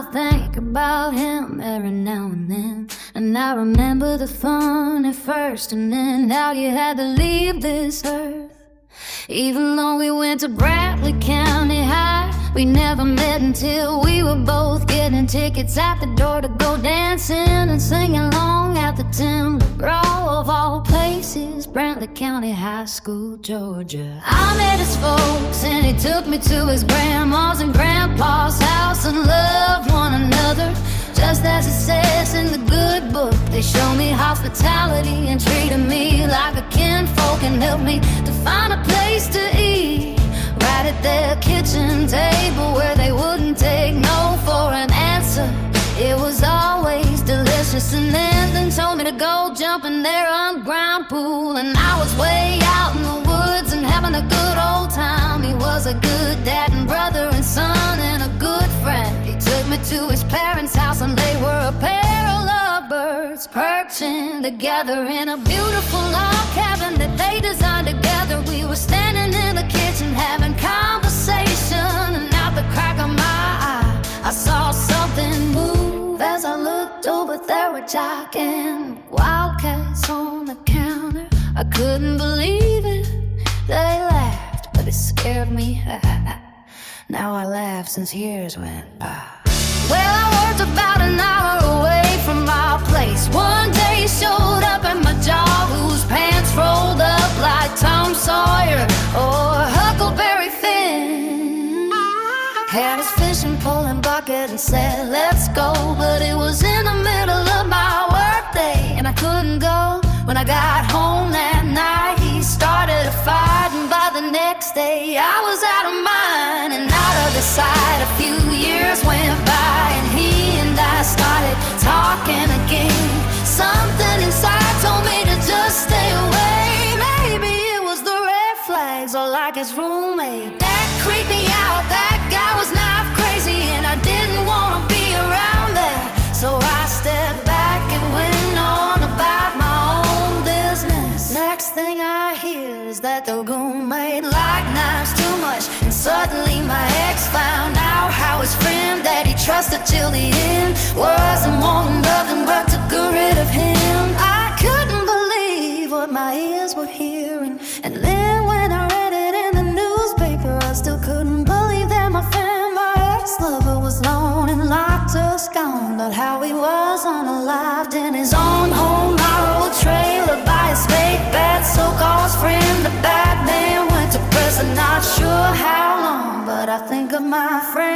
I think about him every now and then, and I remember the fun at first, and then how you had to leave this earth. Even though we went to Bradley County High, we never met until we were both getting tickets at the door to go dancing and singing along at the Timber of all places, Bradley County High School, Georgia. I met his folks and he took me to his grandma's and grandpa's house and loved one another, just as it says in the good book. They showed me hospitality and treated me like a kinfolk and helped me to find a place to eat right at their kitchen table where they wouldn't take no for an answer. It was always delicious. And then told me to go jump in their underground pool, and I was way out in the woods and having a good old time. He was a good dad and brother and son and a good friend. He took me to his parents' house and they were a pair of lovebirds perching together in a beautiful log cabin that they designed together. We were standing in the kitchen having conversation, and out the crack of my eye I saw something move. As I looked over, there were giant wildcats on the counter. I couldn't believe it. They laughed, but it scared me. Now I laugh since years went by. Well, I worked about an hour away from my place. One day he showed up at my job, whose pants rolled up like Tom Sawyer or Huckleberry Finn. Had his fishing pole and bucket and said, let's go. But it was in the middle of my workday and I couldn't go. When I got home that night, he started a fight, and by the next day I was out of mind and out of the sight. A few years went by and he and I started talking again. Something inside told me to just stay away. Maybe it was the red flags or like his roommate that creeped me out. That guy was not crazy and I didn't want to be around there. So I stepped back and went on about my own business. Next thing I hear is that the goon made like knives too much, and suddenly my ex found out how his friend that he trusted till the end wasn't wanting nothing but to get rid of him. I couldn't believe what my ears were hearing, and then when I read it in the newspaper, I still couldn't believe that my friend, my ex-lover, was known and locked us gone. But how he was unalived in his own home, our old trailer by his fake bad so-called friend. The bad man went to prison, not sure how long, but I think of my friend